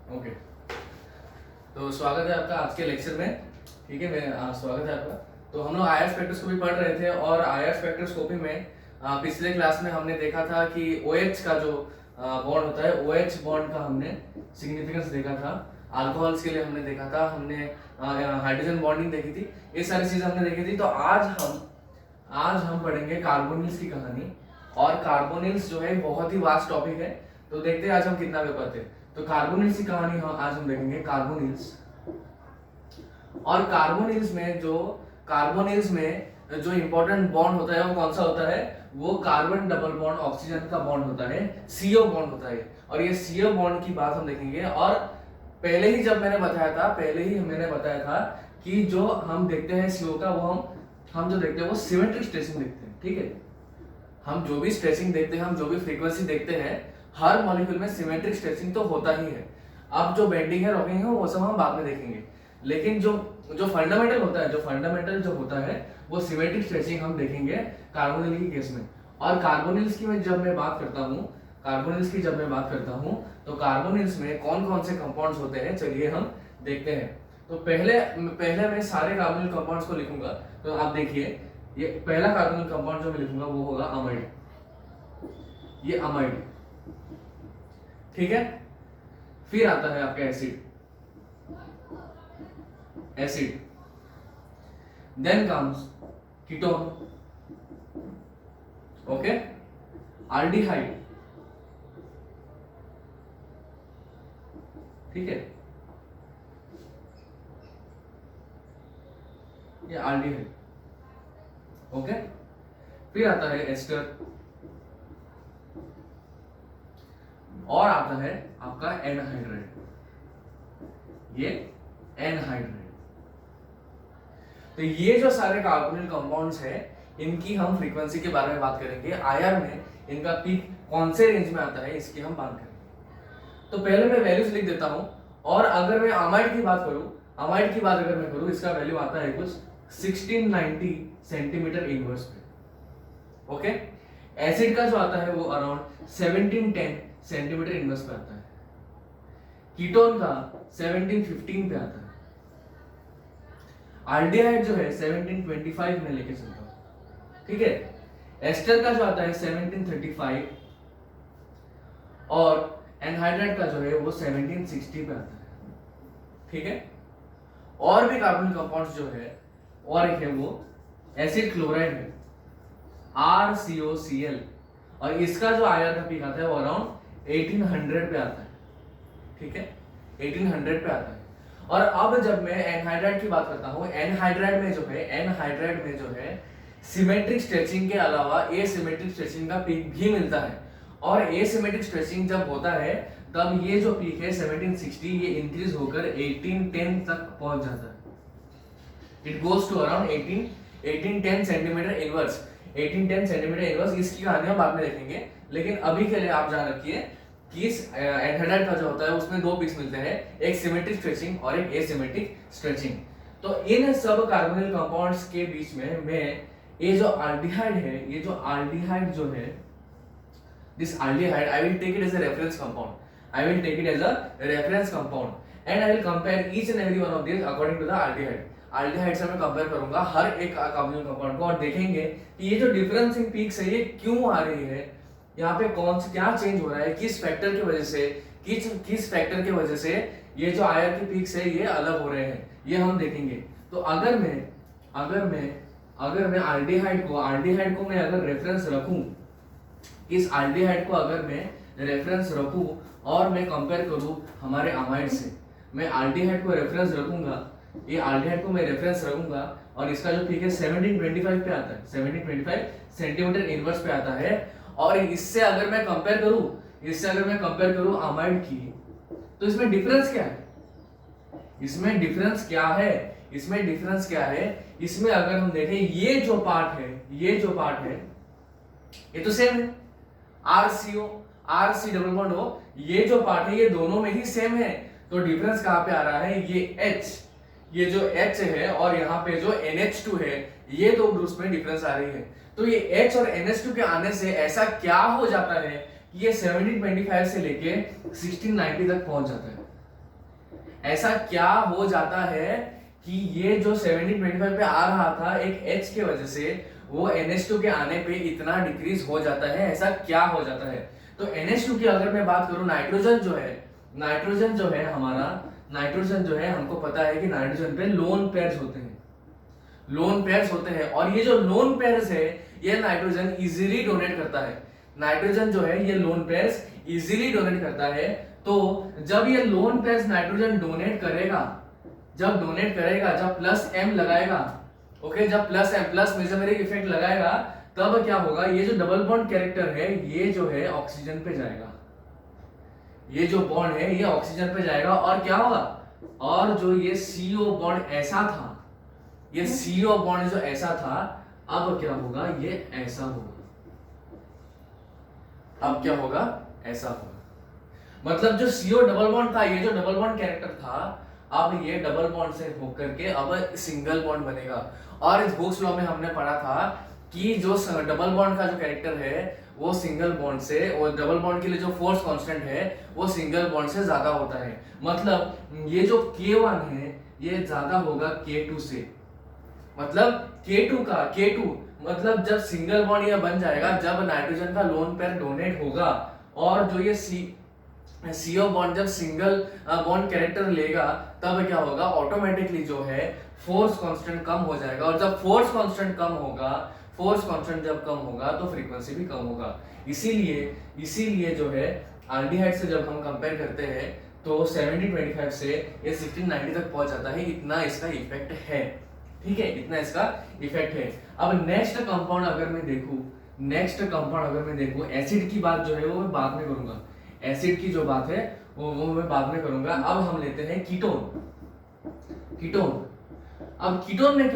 Okay, तो स्वागत है आपका आज के लेक्चर में। ठीक है, मैं स्वागत है आपका। तो हम लोग आईआर स्पेक्ट्रोस्कोपी पढ़ रहे थे और आईआर स्पेक्ट्रोस्कोपी में पिछले क्लास में हमने देखा था कि OH का जो बॉन्ड होता है, OH बॉन्ड का हमने सिग्निफिकेंस देखा था। अल्कोहल्स के लिए हमने देखा था, हमने हाइड्रोजन बॉन्डिंग देखी थी, ये सारी चीजें हमने देखी थी। तो आज हम पढ़ेंगे कार्बोनिल्स की कहानी। और कार्बोनिल्स जो है बहुत ही वास्ट टॉपिक है, तो देखते हैं आज हम कितना कर पाते हैं। तो कार्बोनिल्स की कहानी आज हम देखेंगे, कार्बोनिल्स। और कार्बोनिल्स में जो इंपॉर्टेंट बॉन्ड होता है वो कौन सा होता है? वो कार्बन डबल बॉन्ड ऑक्सीजन का बॉन्ड होता है, CO बॉन्ड होता है। और ये CO बॉन्ड की बात हम देखेंगे। और पहले ही मैंने बताया था कि जो हम देखते हैं CO का, वो हम जो देखते हैं वो सिमेट्रिक स्ट्रेचिंग देखते हैं। ठीक है, हम जो भी स्ट्रेचिंग देखते हैं, हम जो भी फ्रीक्वेंसी देखते हैं, हर मॉलिक्यूल में सिमेट्रिक स्ट्रेचिंग तो होता ही है। अब जो बेंडिंग है, रॉकिंग है, वो सब हम बाद में देखेंगे। लेकिन जो फंडामेंटल होता है वो सिमेट्रिक स्ट्रेचिंग हम देखेंगे कार्बोनिल की केस में। और कार्बोनिल्स की जब मैं बात करता हूँ तो कार्बोनिल्स में कौन कौन से कंपाउंड्स होते हैं, चलिए हम देखते हैं। तो पहले मैं सारे कार्बोनिल कंपाउंड्स को लिखूंगा। तो आप देखिए, ये पहला कार्बोनिल कंपाउंड जो मैं लिखूंगा वो होगा अमाइड। ये अमाइड, ठीक है। फिर आता है आपका acid, then comes ketone, okay, aldehyde, ठीक है, ये आल्डिहाइड, ओके। फिर आता है एस्टर, और आता है आपका एनहाइड्राइड, ये एनहाइड्राइड। तो ये जो सारे कार्बोनिल कंपाउंड्स हैं, इनकी हम फ्रीक्वेंसी के बारे में बात करेंगे। आईआर में इनका पीक कौन से रेंज में आता है, इसकी हम बात करेंगे। तो पहले मैं वैल्यूज लिख देता हूं। और अगर मैं अमाइड की बात अगर मैं करूं, इसका वैल्यू आता है कुछ 1690 सेंटीमीटर इनवर्स पे, ओके। एसिड का जो आता है वो अराउंड 1710 सेंटीमीटर इनवर्स पे आता है। कीटोन का 1715 पे आता है। आल्डिहाइड जो है 1725 में लेके चलता हूं, ठीक है। एस्टर का जो आता है 1735 और एनहाइड्राइड का जो है वो 1760 पे आता है, ठीक है। और भी कार्बन कंपाउंड्स जो है, और एक है वो एसिड क्लोराइड है, RCOCl, और इसका जो आईआर का पीक आता है वो अराउंड 1800 पे आता है, ठीक है, 1800 पे आता है। और अब जब मैं एनहाइड्राइड की बात करता हूं, एनहाइड्राइड में जो है सिमेट्रिक स्ट्रेचिंग के अलावा एसिमेट्रिक स्ट्रेचिंग का पीक भी मिलता है। और एसिमेट्रिक स्ट्रेचिंग जब होता है तब ये जो पीक है 1760, ये इंक्रीज होकर 1810 तक पहुंच जाता है। It goes to around 1810 centimetre inverse. 1810 centimetre inverse, इसकी कहानी हम बाद में देखेंगे। लेकिन अभी के लिए आप जान रखिए कि एनहाइड्राइड का जो होता है उसमें दो पीक्स मिलते हैं, एक सिमेट्रिक स्ट्रेचिंग और एक एसिमेट्रिक स्ट्रेचिंग। तो इन सब कार्बोनिल कंपाउंड्स के बीच में मैं ये जो आल्डिहाइड है, this aldehyde I will take it as a reference compound. And I will compare each and every one of these according to the aldehyde. Aldehyde से मैं कंपेयर करूंगा हर एक कार्बोनिल कंपाउंड को, और देखेंगे कि ये जो डिफरेंस इन पीक्स है ये क्यों आ रही है, यहाँ पे क्या चेंज हो रहा है, किस फैक्टर की वजह से ये जो आईआर की पीक्स है ये अलग हो रहे हैं, ये हम देखेंगे। तो अगर मैं आल्डिहाइड को मैं अगर रेफरेंस रखूं, इस आल्डिहाइड को अगर मैं रेफरेंस रखूं और मैं कंपेयर करूं हमारे अमाइड से, मैं आल्डिहाइड को रेफरेंस रखूंगा, ये आल्डिहाइड को मैं रेफरेंस रखूंगा, और इसका जो पीक है 1725 पे आता है, 1725 सेंटीमीटर इनवर्स पे आता है। और इससे अगर मैं कंपेयर करूं अमाइड की, तो इसमें डिफरेंस क्या है? इसमें अगर हम देखें, ये जो पार्ट है ये तो सेम है, RC डबल बॉन्ड हो, ये जो पार्ट है ये दोनों में ही सेम है। तो डिफरेंस कहां पे आ रहा है? ये जो H है और यहाँ पे जो NH2 है, ये दो ग्रुप्स में डिफरेंस आ रही है। तो ये H और NH2 के आने से ऐसा क्या हो जाता है कि ये 1725 से लेके 1690 तक पहुंच जाता है। ऐसा क्या हो जाता है कि ये जो 1725 पे आ रहा था एक H के वजह से, वो NH2 के आने पे इतना डिक्रीज हो जाता है, ऐसा क्या हो जाता है? तो NH2 की अगर मैं बात करूं, नाइट्रोजन जो है हमारा, नाइट्रोजन जो है हमको पता है कि नाइट्रोजन पे लोन पेयर्स होते हैं, लोन पेयर्स होते हैं, और ये जो लोन पेयर्स है ये नाइट्रोजन इजीली डोनेट करता है। नाइट्रोजन जो है ये लोन पेयर्स इजीली डोनेट करता है। तो जब ये लोन पेयर्स नाइट्रोजन डोनेट करेगा, जब प्लस एम लगाएगा, ओके, जब plus M plus mesomeric effect लगाएगा, तब क्या होगा, ये जो डबल बॉन्ड कैरेक्टर है ये जो है ऑक्सीजन पे जाएगा, ये जो बॉन्ड है ये ऑक्सीजन पे जाएगा, और क्या होगा, और जो ये CO बॉन्ड ऐसा था, ये CO बॉन्ड जो ऐसा था, अब क्या होगा, ये ऐसा होगा, अब क्या होगा, ऐसा होगा। मतलब जो CO डबल बॉन्ड था, ये जो डबल बॉन्ड कैरेक्टर था, अब ये डबल बॉन्ड से होकर के अब सिंगल बॉन्ड बनेगा। और इस हुक्स लॉ में हमने पढ़ा था कि जो डबल बॉन्ड का जो कैरेक्टर है वो सिंगल बॉन्ड से, और डबल बॉन्ड के लिए जो फोर्स कांस्टेंट है वो सिंगल बॉन्ड से ज्यादा होता है। मतलब ये जो K1 है ये ज्यादा होगा K2 से, मतलब K2 मतलब जब सिंगल बॉन्ड ये बन जाएगा, जब नाइट्रोजन का लोन पेयर डोनेट होगा, और जो ये CO बॉन्ड जब सिंगल बॉन्ड कैरेक्टर लेगा, तब क्या होगा, ऑटोमेटिकली जो है फोर्स कांस्टेंट कम हो जाएगा, और जब फोर्स कांस्टेंट जब कम होगा तो फ्रीक्वेंसी भी कम होगा। इसीलिए जो है एल्डिहाइड से जब हम कंपेयर करते हैं तो 1725 से ये 1690 तक पहुंच जाता है, इतना इसका इफेक्ट है, ठीक है, इतना इसका इफेक्ट है। अब नेक्स्ट कंपाउंड अगर मैं देखूं, एसिड की बात जो है वो मैं बाद में करूंगा, एसिड की जो बात है वो मैं बाद में करूंगा। अब हम लेते हैं कीटोन। अब कीटोन में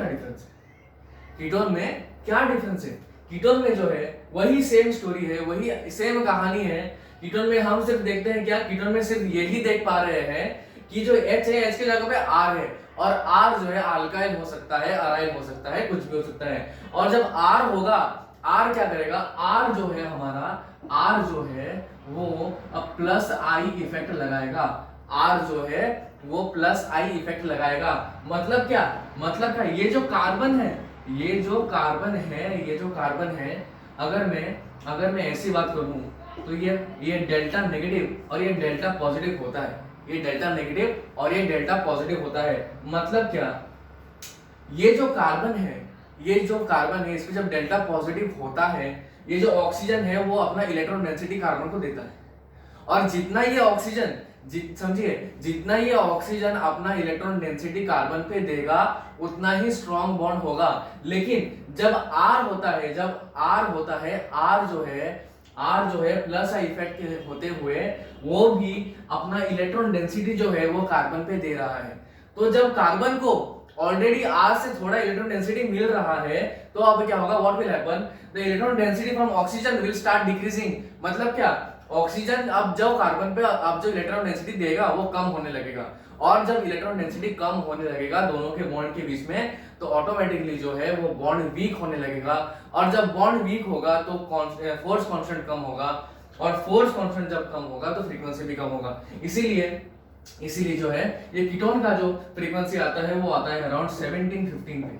क्या डिफरेंस है? कीटोन में जो है वही सेम स्टोरी है, वही सेम कहानी है। कीटोन में हम सिर्फ देखते हैं क्या, कीटोन में सिर्फ यही देख पा रहे हैं कि जो H है, H के जगह पे R है, और R जो है अल्काइल हो सकता है, अराइल हो सकता है, कुछ भी हो सकता है। और जब R होगा, R क्या करेगा, R जो है हमारा, R जो है वो अब प्लस आई इफेक्ट लगाएगा, R जो है वो प्लस आई इफेक्ट लगाएगा। मतलब क्या, ये जो कार्बन है, अगर मैं ऐसी बात करूं तो ये डेल्टा नेगेटिव और ये डेल्टा पॉजिटिव होता है, ये डेल्टा नेगेटिव और ये डेल्टा पॉजिटिव होता है। मतलब क्या, ये जो कार्बन है इसमें जब डेल्टा पॉजिटिव होता है, ये जो ऑक्सीजन है वो अपना इलेक्ट्रॉन डेंसिटी कार्बन को देता है, और जितना ये ऑक्सीजन अपना इलेक्ट्रॉन डेंसिटी कार्बन पे देगा उतना ही स्ट्रॉन्ग बॉन्ड होगा। लेकिन जब R होता है, R जो है प्लस आई इफेक्ट के होते हुए वो भी अपना इलेक्ट्रॉन डेंसिटी जो है वो कार्बन पे दे रहा है। तो जब कार्बन को ऑलरेडी R से थोड़ा इलेक्ट्रॉन डेंसिटी मिल रहा है, तो अब क्या होगा, what will happen, the electron density from oxygen will start decreasing. मतलब क्या, ऑक्सीजन अब जो कार्बन पे अब जो इलेक्ट्रॉन डेंसिटी देगा वो कम होने लगेगा, और जब इलेक्ट्रॉन डेंसिटी कम होने लगेगा दोनों के बॉन्ड के बीच में, तो ऑटोमेटिकली जो है वो बॉन्ड वीक होने लगेगा, और जब बॉन्ड वीक होगा तो फोर्स कांस्टेंट कम होगा, और फोर्स कांस्टेंट जब कम होगा तो फ्रीक्वेंसी भी कम होगा। इसीलिए जो है ये कीटोन का जो फ्रीक्वेंसी आता है वो आता है अराउंड 1715 पे,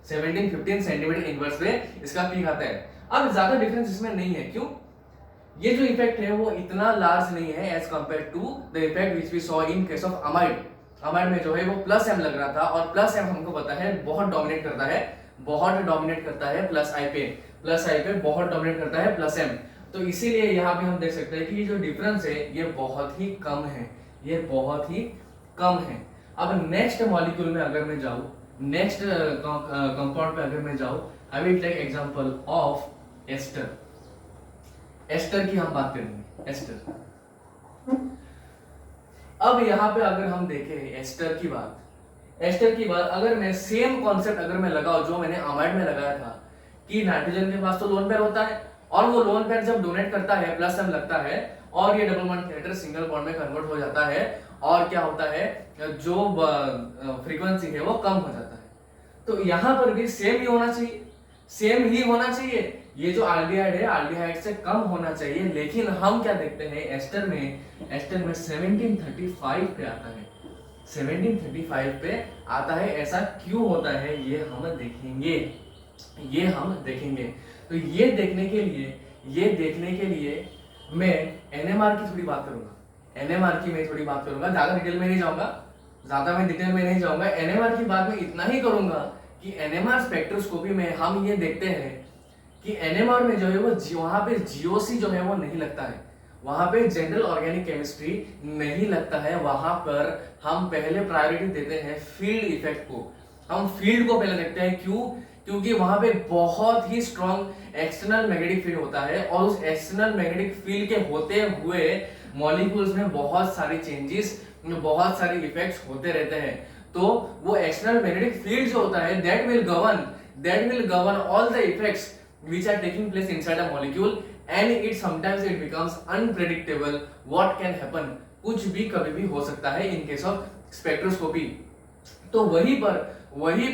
1715 सेंटीमीटर इनवर्स पे इसका पीक आता है। अब ज्यादा डिफरेंस इसमें नहीं है, क्यों, ये जो इफेक्ट है वो इतना लार्ज नहीं है as compare to the effect which we saw in case of amide. Amide में जो है वो प्लस एम लग रहा था, और प्लस एम हमको पता है बहुत डोमिनेट करता है प्लस आई पे बहुत डोमिनेट करता है प्लस एम। तो इसीलिए यहाँ पे हम देख सकते हैं कि ये जो डिफरेंस है ये बहुत ही कम है। अब नेक्स्ट मॉलिक्यूल में अगर मैं जाऊं, नेक्स्ट कंपाउंड पे अगर मैं जाऊं, I will take example of ester की हम बात करेंगे, अब यहाँ पे अगर हम देखें एस्टर की बात अगर मैं सेम कॉन्सेप्ट अगर मैं लगाऊं जो मैंने अमाइड में लगाया था, कि नाइट्रोजन के पास तो लोन पेयर होता है, और वो लोन पेयर जब डोनेट करता है प्लस एम लगता है, और ये double bond character single bond में कन्वर्ट हो जाता है, और क्या होता है, जो फ्रीक्वेंसी है वो कम हो जाता है। तो यहाँ पर भी सेम ही होना चाहिए, ये जो एल्डिहाइड है एल्डिहाइड से कम होना चाहिए। लेकिन हम क्या देखते हैं, एस्टर में 1735 पे आता है, 1735 पे आता है। ऐसा क्यों होता है ये हम देखेंगे, ये हम देखेंगे। तो ये देखने के लिए मैं एनएमआर की थोड़ी बात करूंगा। एनएमआर की मैं थोड़ी बात करूंगा, ज्यादा डिटेल में नहीं जाऊंगा, एनएमआर की बात में इतना ही करूंगा कि एनएमआर स्पेक्ट्रोस्कोपी में हम ये देखते हैं कि एनएमआर में जो है वो वहां पे जीओसी जो है वो नहीं लगता है, वहां पे जनरल ऑर्गेनिक केमिस्ट्री नहीं लगता है। वहां पर हम पहले प्रायोरिटी देते हैं फील्ड इफेक्ट को, हम फील्ड को पहले देखते हैं। क्यों? क्योंकि वहां पे बहुत ही स्ट्रॉन्ग एक्सटर्नल मैग्नेटिक फील्ड होता है और उस एक्सटर्नल मैग्नेटिक फील्ड के होते हुए मॉलिक्यूल्स में बहुत सारी चेंजेस, बहुत सारे इफेक्ट्स होते रहते हैं। तो वो एक्सटर्नल मैग्नेटिक फील्ड जो होता है that will govern all the effects which are taking place inside a molecule and it sometimes it becomes unpredictable what can happen, कुछ भी कभी भी हो सकता है in case of spectroscopy। तो वहीं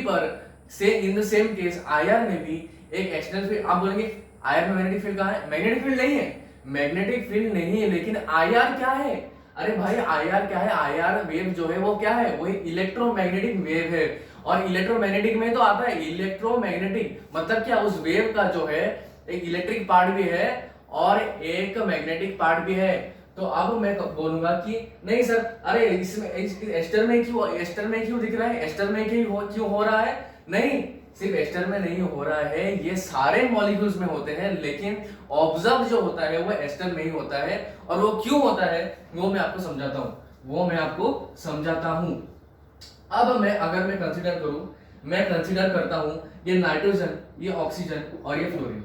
पर से in the same case IR में भी एक एक्सटर्नल फील्ड, आप बोलेंगे आईआर में मैग्नेटिक फील्ड कहां है? मैग्नेटिक फील्ड नहीं है, मैग्नेटिक फील्ड नहीं है, लेकिन आईआर क्या है? अरे भाई आईआर क्या है? आईआर वेव जो है वो क्या है? वो इलेक्ट्रोमैग्नेटिक वेव है। और इलेक्ट्रोमैग्नेटिक में तो आता है इलेक्ट्रोमैग्नेटिक, मतलब क्या? उस वेव का जो है एक इलेक्ट्रिक पार्ट भी है और एक मैग्नेटिक पार्ट भी है। तो अब मैं बोलूंगा कि नहीं सर, अरे इसमें एस्टर में क्यों दिख रहा है? एस्टर में क्यों हो रहा है? नहीं, सिर्फ एस्टर में नहीं हो रहा है, ये सारे मॉलिक्यूल्स में होते हैं, लेकिन ऑब्जर्व जो होता है वो एस्टर में ही होता है। और वो क्यों होता है वो मैं आपको समझाता हूं। अब अगर मैं कंसीडर करता हूं ये नाइट्रोजन, ये ऑक्सीजन और ये फ्लोरीन,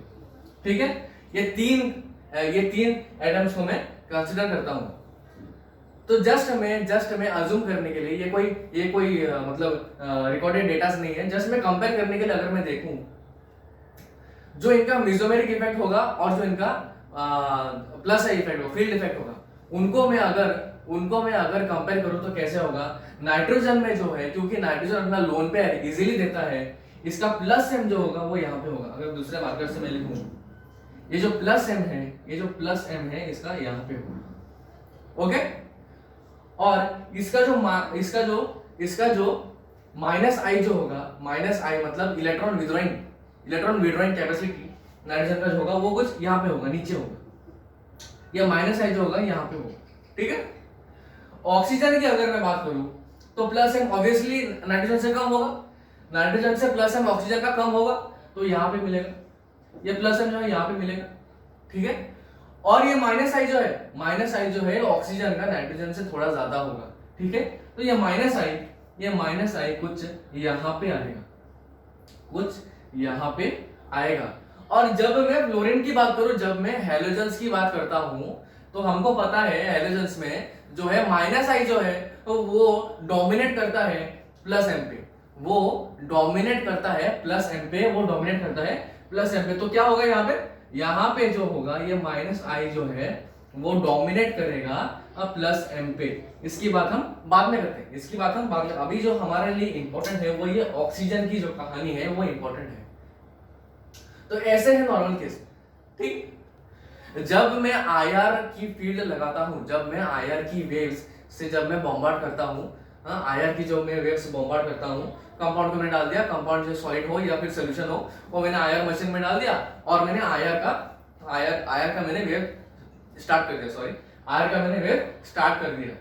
ठीक है? ये तीन एटम्स को मैं कंसीडर करता हूं। तो जस्ट मैं अज्यूम करने के लिए, ये कोई मतलब रिकॉर्डेड डेटा नहीं है, जस्ट मैं कंपेयर करने के लिए अगर मैं देखूं जो इनका मेसोमेरिक इफेक्ट होगा और जो इनका प्लस इफेक्ट होगा, फील्ड इफेक्ट होगा, उनको मैं अगर कंपेयर करूं तो कैसे होगा? नाइट्रोजन में जो है, क्योंकि नाइट्रोजन अपना लोन पेयर इजीली देता है, इसका प्लस एम जो होगा वो यहाँ पे होगा। अगर दूसरे मार्कर से मैं लिखूं, ये जो प्लस एम है इसका यहाँ पे होगा, ओके? और इसका जो माइनस आई जो होगा, माइनस आई मतलब इलेक्ट्रॉन विड्रॉइंग कैपेसिटी नाइट्रोजन का जो होगा वो कुछ यहाँ पे होगा, नीचे होगा। ये माइनस आई जो होगा यहाँ पे होगा, ठीक है? ऑक्सीजन की अगर मैं बात करूं तो प्लस एम ऑब्वियसली नाइट्रोजन से कम होगा, नाइट्रोजन से प्लस एम ऑक्सीजन का कम होगा, तो यहाँ पे मिलेगा, ये प्लस एम जो है यहाँ पे मिलेगा, ठीक है? और ये माइनस आई जो है ऑक्सीजन का नाइट्रोजन से थोड़ा ज्यादा होगा, ठीक है? तो ये माइनस आई कुछ यहाँ पे आएगा। और जब मैं फ्लोरीन की बात करूं, जब मैं हैलोजन्स की बात करता हूं, तो हमको पता है हैलोजन्स में जो है माइनस आई जो है तो वो डोमिनेट करता है प्लस एम पे, तो क्या होगा यहाँ पे जो होगा ये माइनस आई जो है वो डोमिनेट करेगा प्लस एम पे। इसकी बात हम बाद में करते हैं, अभी जो हमारे लिए इंपॉर्टेंट है वो ये ऑक्सीजन की जो कहानी है वो इंपॉर्टेंट है। तो ऐसे है नॉर्मल केस, ठीक? जब मैं आईआर की फील्ड लगाता हूं, जब मैं आईआर की वेव्स से जब मैं बॉम्बार्ड करता हूं, आईआर की जो मैं वेव्स बॉम्बार्ड करता हूं, कंपाउंड को मैंने डाल दिया, कंपाउंड जो सॉलिड हो या फिर सॉल्यूशन हो वो मैंने आईआर मशीन में डाल दिया और मैंने आईआर का मैंने वेव स्टार्ट कर दिया।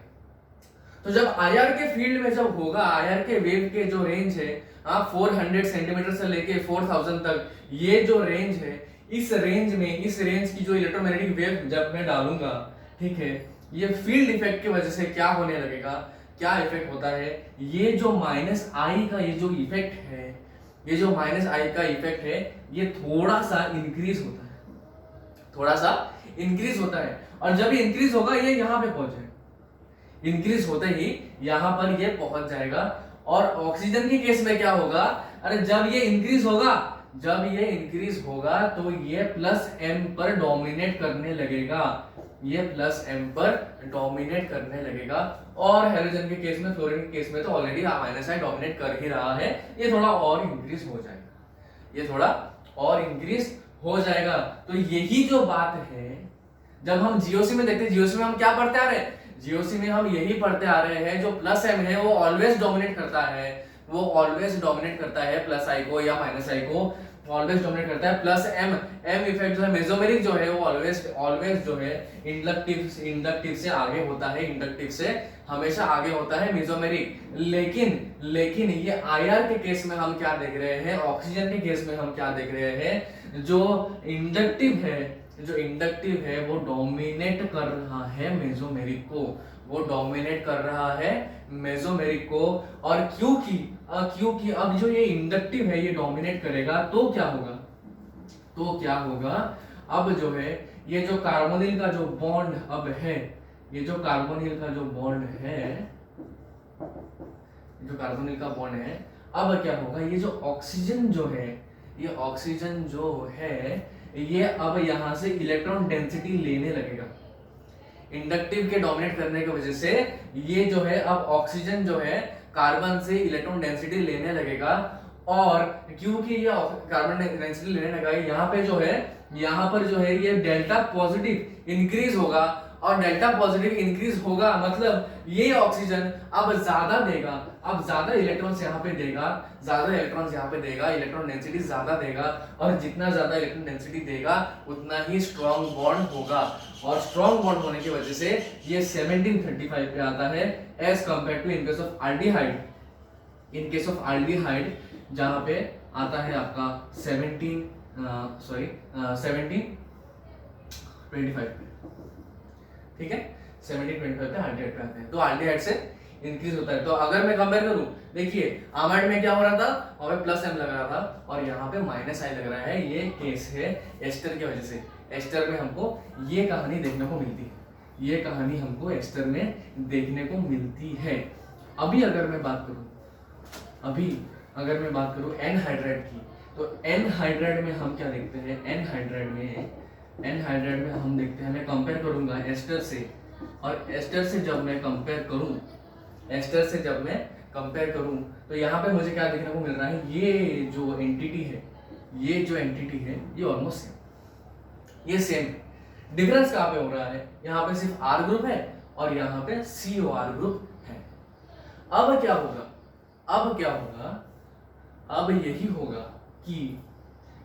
तो जब आईआर के फील्ड में जब होगा, आईआर के वेव के जो रेंज है 400 सेंटीमीटर से लेके 4000 तक, ये जो रेंज है, इस रेंज की जो इलेक्ट्रोमैग्नेटिक वेव जब मैं डालूंगा, ठीक है, ये फील्ड इफेक्ट की वजह से क्या होने लगेगा, क्या इफेक्ट होता है? ये जो माइनस आई का ये जो इफेक्ट है, ये थोड़ा सा इंक्रीज होता है, और जब ये इंक्रीज होगा ये यहाँ पे पहुंच जाएगा, इंक्रीज होते ही यहाँ पर ये पहुंच जाएगा। और ऑक्सीजन के केस में क्या होगा? अरे जब ये इंक्रीज होगा तो ये प्लस एम पर डोमिनेट करने लगेगा, और हेलोजन के केस में, फ्लोरीन के केस में तो ऑलरेडी माइनस आई डोमिनेट कर ही रहा है, ये थोड़ा और इंक्रीज हो जाएगा। तो यही जो बात है, जब हम जीओसी में देखते हैं, जीओसी में हम क्या पढ़ते आ रहे हैं? जीओसी में हम यही पढ़ते आ रहे हैं, जो प्लस एम है वो ऑलवेज डोमिनेट करता है, वो ऑलवेज डोमिनेट करता है प्लस आई को या माइनस आई को, ऑलवेज डोमिनेट करता है प्लस एम। एम इफेक्ट जो है मेसोमेरिक जो है वो ऑलवेज जो है इंडक्टिव से आगे होता है, इंडक्टिव से हमेशा आगे होता है मेसोमेरिक। लेकिन ये आईआर के केस में हम क्या देख रहे हैं, ऑक्सीजन के केस में हम क्या देख रहे हैं, जो इंडक्टिव है वो डोमिनेट कर रहा है मेसोमेरिक को, वो डोमिनेट कर रहा है मेसोमेरिक को। और क्योंकि अब जो ये इंडक्टिव है ये डोमिनेट करेगा तो क्या होगा, अब जो है ये जो कार्बोनिल का जो बॉन्ड अब है, ये जो कार्बोनिल का जो बॉन्ड है, जो कार्बोनिल का बॉन्ड है, अब क्या होगा, ये जो ऑक्सीजन जो है, ये ऑक्सीजन जो है ये अब यहां से इलेक्ट्रॉन डेंसिटी लेने लगेगा। इंडक्टिव के डोमिनेट करने की वजह से ये जो है अब ऑक्सीजन जो है कार्बन से इलेक्ट्रॉन डेंसिटी लेने लगेगा। और क्योंकि ये कार्बन डेंसिटी लेने लगेगा, यहाँ पर जो है ये डेल्टा पॉजिटिव इंक्रीज होगा, और डेल्टा पॉजिटिव इंक्रीज होगा मतलब ये ऑक्सीजन अब ज्यादा देगा, अब ज्यादा इलेक्ट्रॉन्स यहाँ पे देगा, इलेक्ट्रॉन डेंसिटी ज्यादा देगा, और जितना ज्यादा इलेक्ट्रॉन डेंसिटी देगा उतना ही स्ट्रॉन्ग बॉन्ड होगा, और स्ट्रॉन्ग बॉन्ड होने की वजह से ये 1735 पे आता है as compare to in case of aldehyde. In case of aldehyde जहां पे आता है आपका 1725 पे, ठीक है, 1725 पे एल्डिहाइड पे आते हैं, तो एल्डिहाइड से इंक्रीज होता है। तो अगर मैं कंपेयर करूं, देखिए अमाइड में क्या हो रहा था, वहां पे प्लस एम लग रहा था और यहाँ पे माइनस आई लग रहा है, ये केस है एस्टर की वजह से। एस्टर में हमको ये कहानी देखने को मिलती है, ये कहानी हमको एस्टर में देखने को मिलती है। अभी अगर मैं बात करूं एनहाइड्राइड की, तो एनहाइड्राइड में हम क्या देखते हैं, एनहाइड्राइड में हम देखते हैं, मैं कंपेयर करूंगा एस्टर से, और एस्टर से जब मैं कंपेयर करूं तो यहाँ पे मुझे क्या देखने को मिल रहा है, ये जो एंटिटी है ये ऑलमोस्ट सेम, ये सेम है। डिफरेंस कहाँ पे हो रहा है, यहाँ पे सिर्फ आर ग्रुप है और यहाँ पे COR ग्रुप है। अब क्या होगा, अब यही होगा कि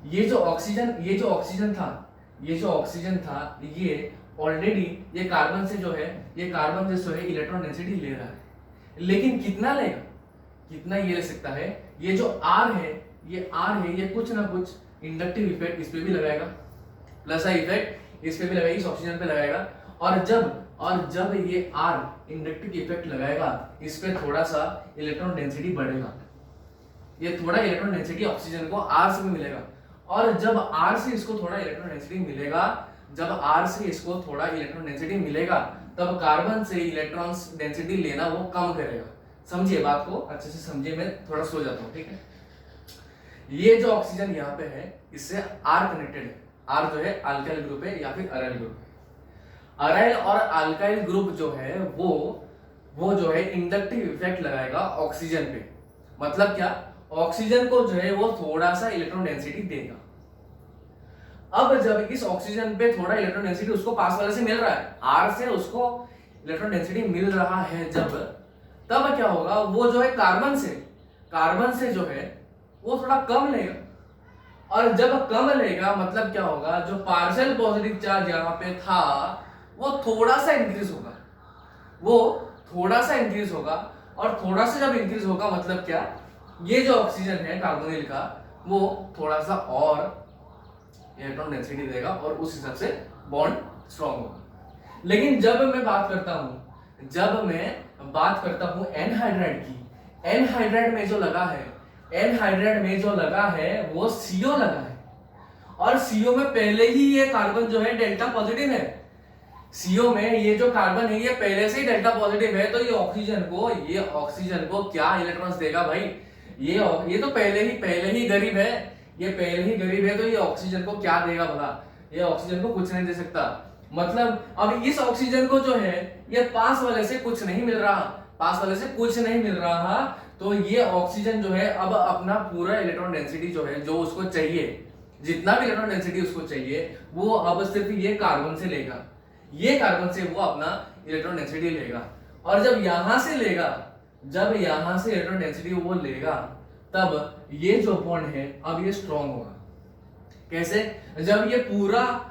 ये जो ऑक्सीजन था ये ऑलरेडी ये कार्बन से जो है इलेक्ट्रॉन डेंसिटी ले रहा है, लेकिन कितना लेगा, कितना ये ले सकता है, ये जो R है ये कुछ ना कुछ इंडक्टिव इफेक्ट इस पे भी लगाएगा, प्लस आई इफेक्ट इस पे भी लगाएगा, इस ऑक्सीजन पे लगाएगा, और जब ये R इंडक्टिव इफेक्ट लगाएगा इस पे थोड़ा सा इलेक्ट्रॉन डेंसिटी बढ़ेगा, ये थोड़ा इलेक्ट्रॉन डेंसिटी ऑक्सीजन को R से भी मिलेगा, और जब R से इसको थोड़ा इलेक्ट्रॉन डेंसिटी मिलेगा तब कार्बन से इलेक्ट्रॉन डेंसिटी लेना वो कम करेगा। समझिए बात को अच्छे से समझिए, मैं थोड़ा सो जाता हूँ, ठीक है। ये जो ऑक्सीजन यहाँ पे है इससे R कनेक्टेड है, R जो है अल्काइल ग्रुप है या फिर अराइल ग्रुप है। अराइल और अल्काइल ग्रुप जो है वो जो है इंडक्टिव इफेक्ट लगाएगा ऑक्सीजन पे, मतलब क्या, ऑक्सीजन को जो है वो थोड़ा सा इलेक्ट्रॉन डेंसिटी देगा। अब जब इस ऑक्सीजन पे थोड़ा इलेक्ट्रॉन डेंसिटी उसको पास वाले से मिल रहा है, R से उसको इलेक्ट्रॉन डेंसिटी मिल रहा है जब, तब क्या होगा, वो जो है कार्बन से जो है वो थोड़ा कम लेगा, और जब कम लेगा मतलब क्या होगा, जो पार्शियल पॉजिटिव चार्ज यहाँ पे था वो थोड़ा सा इंक्रीज होगा, और थोड़ा सा जब इंक्रीज होगा मतलब क्या, ये जो ऑक्सीजन है कार्बोनिल का वो थोड़ा सा और इलेक्ट्रॉन डेंसिटी देगा और उस हिसाब से बॉन्ड स्ट्रॉन्ग होगा। लेकिन जब मैं बात करता हूं एनहाइड्राइड की, एनहाइड्राइड में जो लगा है वो CO लगा है, और CO में पहले ही ये कार्बन जो है डेल्टा पॉजिटिव है, CO में ये जो कार्बन है ये पहले से ही डेल्टा पॉजिटिव है, तो ये ऑक्सीजन को क्या इलेक्ट्रॉन्स देगा भाई, ये तो पहले ही गरीब है, तो ये ऑक्सीजन को क्या देगा भला, ये ऑक्सीजन को कुछ नहीं दे सकता। मतलब अब इस ऑक्सीजन को जो है ये पास वाले से कुछ नहीं मिल रहा, तो ये ऑक्सीजन जो है अब अपना पूरा इलेक्ट्रॉन डेंसिटी जो है, जो उसको चाहिए, जितना भी इलेक्ट्रॉन डेंसिटी उसको चाहिए वो अब सिर्फ ये कार्बन से लेगा। ये कार्बन से वो अपना इलेक्ट्रॉन डेंसिटी लेगा, और जब यहां से लेगा, जब यहां से इलेक्ट्रॉन डेंसिटी वो लेगा, तब ये जो बॉन्ड है अब ये स्ट्रॉन्ग होगा। कैसे? जब ये पूरा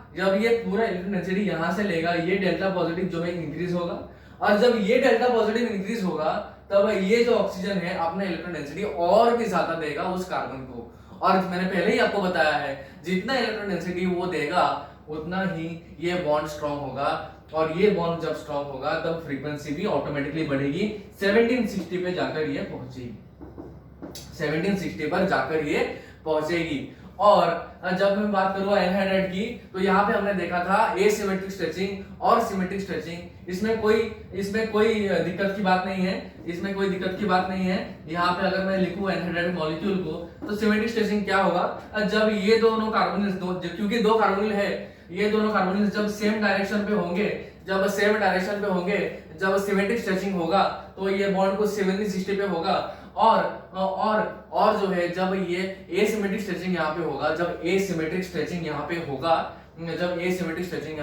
इलेक्ट्रॉन डेंसिटी यहां से लेगा, ये डेल्टा पॉजिटिव जो है इंक्रीज होगा, और जब ये डेल्टा पॉजिटिव इंक्रीज होगा तब ये जो ऑक्सीजन है अपना इलेक्ट्रॉन डेंसिटी और भी ज्यादा देगा उस कार्बन को। और मैंने पहले ही आपको बताया है, जितना इलेक्ट्रॉन डेंसिटी वो देगा उतना ही ये बॉन्ड स्ट्रॉन्ग होगा, और ये बॉन्ड जब स्ट्रॉन्ग होगा तब फ्रीक्वेंसी भी ऑटोमेटिकली बढ़ेगी, 1760 पे जाकर ये पहुंचेगी, 1760 पर जाकर ये पहुंचेगी। और जब मैं बात करूँ एनहाइड्राइड की, तो यहाँ पे हमने देखा था एसिमेट्रिक स्ट्रेचिंग और सिमेट्रिक स्ट्रेचिंग। इसमें कोई दिक्कत की बात नहीं है, इसमें कोई दिक्कत की बात नहीं है। यहाँ पे अगर मैं लिखूं एनहाइड्राइड मॉलिक्यूल को, तो सिमेट्रिक स्ट्रेचिंग क्या होगा? जब ये दोनों कार्बोनिल्स क्योंकि दो कार्बोनिल है, ये दोनों कार्बोनिल्स जब सेम डायरेक्शन पे होंगे, जब सिमेट्रिक स्ट्रेचिंग होगा तो ये बॉन्ड को 1760 पे होगा, और जो है जब ये एसिमेट्रिक स्ट्रेचिंग यहाँ पे होगा, जब एसिमेट्रिक स्ट्रेचिंग यहाँ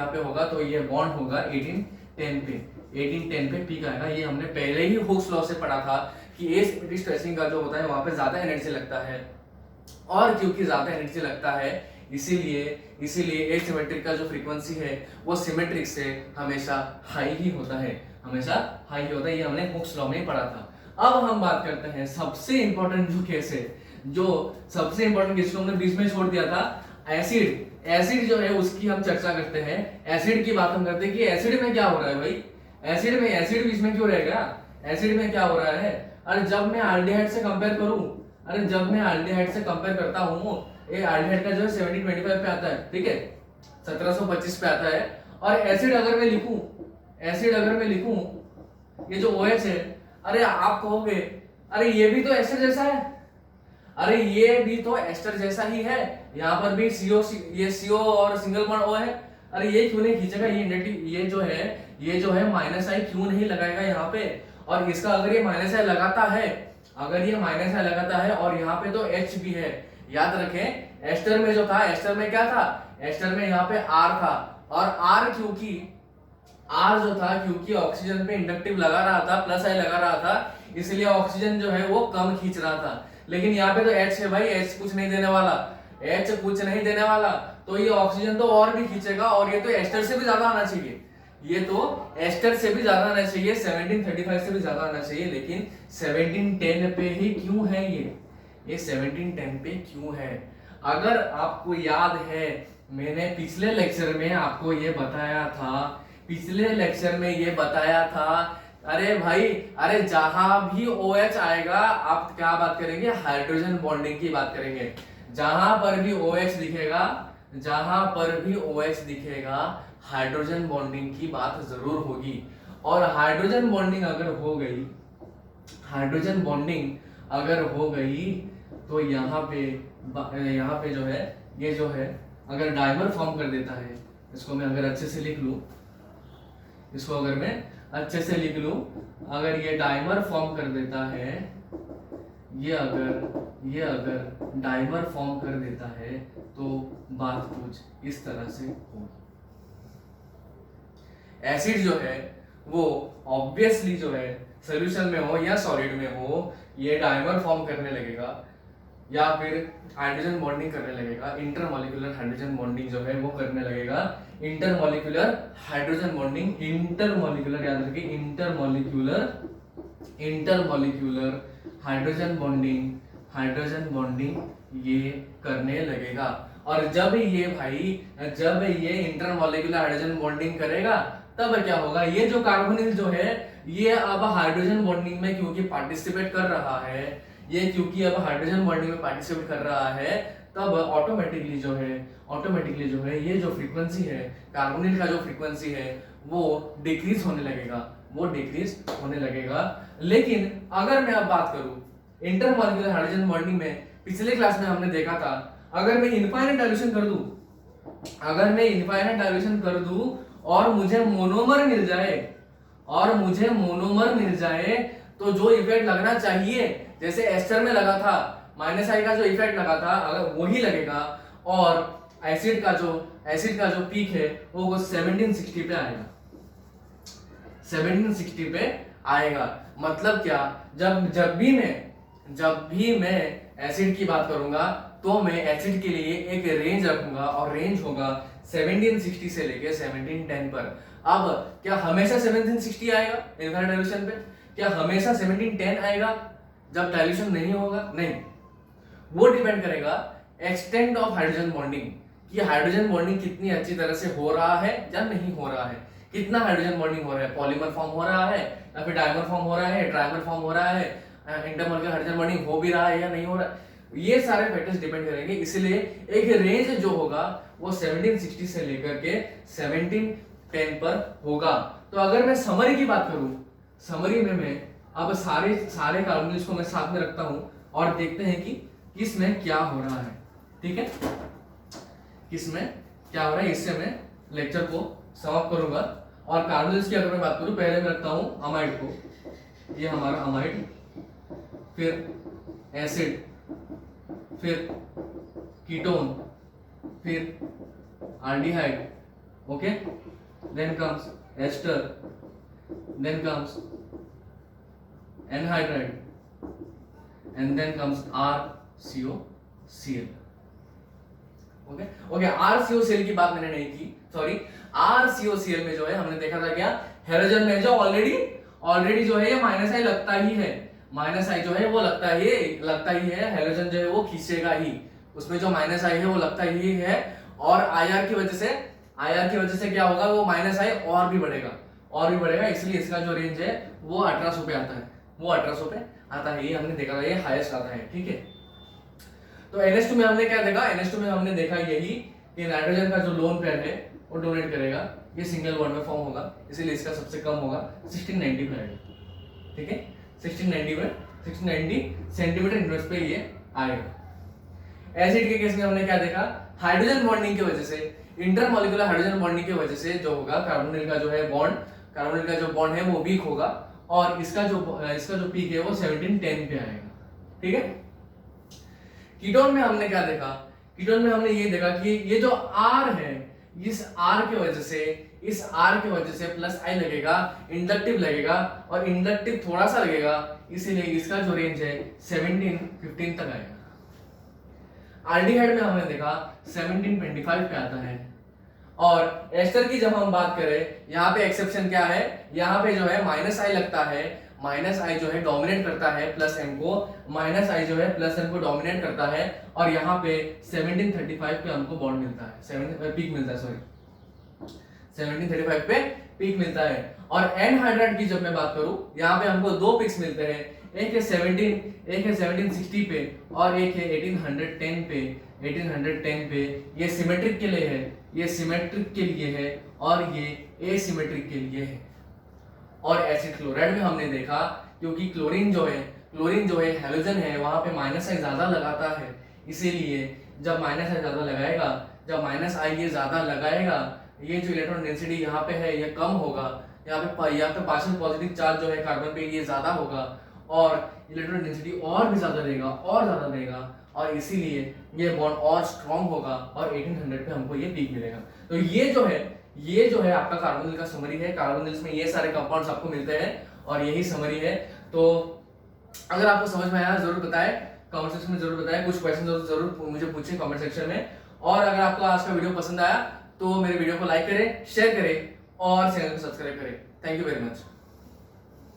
पे होगा तो ये बॉन्ड होगा 1810 पे पीक आएगा। ये हमने पहले ही हुक्स लॉ से पढ़ा था कि एसिमेट्रिक स्ट्रेचिंग का जो होता है वहां पे ज्यादा एनर्जी लगता है, और क्योंकि ज्यादा एनर्जी लगता है इसीलिए एसिमेट्रिक का जो फ्रीक्वेंसी है वो सिमेट्रिक से हमेशा हाई ही होता है, ये हमने हुक्स लॉ में पढ़ा था। अब हम बात करते हैं सबसे इंपॉर्टेंट जो केस है, जिसको हमने बीच में छोड़ दिया था, एसिड जो है उसकी हम चर्चा करते हैं। एसिड की बात हम करते हैं कि एसिड में क्या हो रहा है भाई, एसिड बीच में क्यों रहेगा? एसिड में क्या हो रहा है? अरे जब मैं एल्डिहाइड से कंपेयर करता हूँ, ये एल्डिहाइड का जो है 1725 पे आता है, ठीक है, 1725 पे आता है। और एसिड अगर मैं लिखूं ये जो OH है, अरे आप कहोगे अरे ये भी तो एस्टर जैसा है, अरे ये भी तो एस्टर जैसा ही है, यहाँ पर भी CO और सिंगल बॉन्ड O है, अरे ये क्यों नहीं खींचेगा? ये नेगेटिव, ये जो है माइनस आई क्यों नहीं लगाएगा यहाँ पे? और इसका अगर ये माइनस आई लगाता है, और यहाँ पे तो H भी है, याद रखें एस्टर में जो था, एस्टर में क्या था? एस्टर में यहाँ पे R था, और R क्योंकि ऑक्सीजन पे इंडक्टिव लगा रहा था, प्लस आई लगा रहा था, इसलिए ऑक्सीजन जो है वो कम खींच रहा था। लेकिन यहाँ पे तो H है भाई, H कुछ नहीं देने वाला, तो ये ऑक्सीजन तो और भी खींचेगा, और ये तो एस्टर से भी ज्यादा आना चाहिए, 1735 से भी ज्यादा आना चाहिए, लेकिन 1710 पे ही क्यों है? ये 1710 पे क्यों है? अगर आपको याद है, मैंने पिछले लेक्चर में आपको ये बताया था, अरे भाई, अरे जहां भी OH आएगा आप क्या बात करेंगे? हाइड्रोजन बॉन्डिंग की बात करेंगे। जहां पर भी OH दिखेगा हाइड्रोजन बॉन्डिंग की बात जरूर होगी। और हाइड्रोजन बॉन्डिंग अगर हो गई तो यहाँ पे जो है, ये जो है अगर डाइमर फॉर्म कर देता है, इसको मैं अगर अच्छे से लिख लूं, अगर ये डाइमर फॉर्म कर देता है, ये अगर डाइमर फॉर्म कर देता है तो बात कुछ इस तरह से होगी। एसिड जो है वो ऑब्वियसली जो है सॉल्यूशन में हो या सॉलिड में हो, ये डाइमर फॉर्म करने लगेगा या फिर हाइड्रोजन बॉन्डिंग करने लगेगा। इंटरमॉलिक्यूलर हाइड्रोजन बॉन्डिंग जो है वो करने लगेगा। इंटरमॉलिक्यूलर हाइड्रोजन बॉन्डिंग, इंटरमॉलिक्यूलर याद रखिए, इंटरमॉलिक्यूलर हाइड्रोजन बॉन्डिंग ये करने लगेगा। और जब ये इंटरमॉलिक्यूलर हाइड्रोजन बॉन्डिंग करेगा तब क्या होगा? ये जो कार्बोनिल जो है ये अब हाइड्रोजन बॉन्डिंग में क्योंकि पार्टिसिपेट कर रहा है, तब ऑटोमेटिकली जो है ये जो फ्रीक्वेंसी है, कार्बोनिल का जो फ्रीक्वेंसी है वो डिक्रीज होने लगेगा। लेकिन अगर मैं अब बात करूं इंटरमॉलिक्यूलर हाइड्रोजन बॉन्डिंग में, पिछले क्लास में हमने देखा था, अगर मैं इनफाइनाइट डाइल्यूशन कर दूं और मुझे मोनोमर मिल जाए तो जो इफेक्ट लगना चाहिए, जैसे एस्टर में लगा था, माइनस आई का जो इफेक्ट लगा था, अगर वही लगेगा, और एसिड का जो एसिड का जो पीक है वो 1760 पे आएगा, 1760 पे आएगा। मतलब क्या, जब भी मैं एसिड की बात करूंगा तो मैं एसिड के लिए एक रेंज रखूंगा और रेंज होगा 1760 से लेके 1710 पर। अब क्या हमेशा 1760 आएगा इनफाइनाइट डाइल्यूशन पे? क्या हमेशा 1710 आएगा जब डाइल्यूशन नहीं होगा? नहीं, वो डिपेंड करेगा एक्सटेंट ऑफ हाइड्रोजन बॉन्डिंग, कि हाइड्रोजन बॉन्डिंग कितनी अच्छी तरह से हो रहा है या नहीं हो रहा है, कितना हाइड्रोजन बॉन्डिंग हो रहा है, पॉलीमर फॉर्म हो रहा है या फिर डायमर फॉर्म हो रहा है, ट्राइमर फॉर्म हो रहा है, इंटरमोलिकुलर हाइड्रोजन बॉन्डिंग हो भी रहा है या नहीं हो रहा है, ये सारे फैक्टर्स डिपेंड करेंगे। इसलिए एक रेंज जो होगा वो 1760 से लेकर के 1710 पर होगा। तो अगर मैं समरी की बात करूं, समरी में मैं अब सारे कार्बोनिल्स को मैं साथ में रखता हूं और देखते हैं कि किसमें क्या हो रहा है। ठीक है, किसमें क्या हो रहा है, इससे मैं लेक्चर को समाप्त करूंगा। और कार्बोनिल्स की अगर मैं बात करूं, पहले मैं रखता हूं अमाइड को, ये हमारा अमाइड, फिर एसिड, फिर कीटोन, फिर aldehyde, okay, then comes ester, then comes anhydride, and then comes RCOCl। Okay, RCOCl की बात मैंने नहीं की, सॉरी। RCOCl में जो है हमने देखा था क्या, हेलोजन में जो ऑलरेडी जो है ये माइनस आई लगता ही है, माइनस आई जो है वो लगता ही है, हेलोजन जो है वो खींचेगा ही, उसमें जो माइनस आई है वो लगता ही है। और आईआर की वजह से क्या होगा, वो माइनस आई और भी बढ़ेगा, इसलिए इसका जो रेंज है वो 1800 पे आता है, ये हमने देखा था, ये हाईएस्ट आता है। ठीक है, तो NH2 में हमने क्या देखा, NH2 में हमने देखा यही कि नाइट्रोजन का जो लोन पेयर है वो डोनेट करेगा, ये सिंगल बॉन्ड में फॉर्म होगा, इसीलिए इसका सबसे कम होगा 1690 पे आएगा। ठीक है, 1690 सेंटीमीटर इनवर्स पे ये आएगा। एसिड के केस में हमने क्या देखा, हाइड्रोजन बॉन्डिंग की वजह से, इंटरमॉलिक्यूलर हाइड्रोजन बॉन्डिंग की वजह से जो होगा कार्बोनिल का जो बॉन्ड है वो वीक होगा और इसका जो पीक है वो 1710 पे आएगा। ठीक है, कीटोन में हमने क्या देखा, कीटोन में हमने ये देखा कि ये जो R है, इस R की वजह से प्लस I लगेगा, इंडक्टिव लगेगा, और इंडक्टिव थोड़ा सा लगेगा, इसीलिए इसका जो रेंज है 1715 तक आएगा। आल्डिहाइड में हमने देखा 1725 पे आता है। और एस्टर की जब हम बात करें, यहाँ पे एक्सेप्शन क्या है, यहाँ पे जो है माइनस आई लगता है, माइनस आई जो है डोमिनेट करता है प्लस एम को, माइनस आई जो है प्लस एम को डोमिनेट करता है, और यहाँ पे 1735 पे हमको बॉन्ड मिलता है, पीक मिलता है, सॉरी 1735 पे पीक मिलता है। और एनहाइड्राइड की जब मैं बात करूं, यहाँ पे हमको दो पीक्स मिलते हैं, एक है 1760 पे और एक है 1810 पे। ये सिमेट्रिक के लिए है, और ये एसिमेट्रिक के लिए है। और एसिड क्लोराइड में हमने देखा, क्योंकि क्लोरीन जो है हेलोजन है, वहां पे माइनस आई ज्यादा लगाता है, इसीलिए जब माइनस आई ये ज्यादा लगाएगा, ये जो इलेक्ट्रॉन डेंसिटी यहाँ पे है ये कम होगा, यहाँ पे पार्शियल पॉजिटिव चार्ज जो है कार्बन पे ये ज्यादा होगा, और इलेक्ट्रॉन डेंसिटी और भी ज्यादा देगा, और इसीलिए ये बॉन्ड और स्ट्रॉन्ग होगा, और 1800 पे हमको ये पीक मिलेगा। तो ये जो है आपका कार्बोनिल का समरी है। कार्बोनिल्स में ये सारे कंपाउंड्स आपको मिलते हैं, और यही समरी है। तो अगर आपको समझ में आया जरूर बताएं, कमेंट सेक्शन में जरूर बताएं, कुछ क्वेश्चन जरूर मुझे पूछें कमेंट सेक्शन में। और अगर आपको आज का वीडियो पसंद आया तो मेरे वीडियो को लाइक करें, शेयर करें और चैनल को सब्सक्राइब करें। Thank you very much.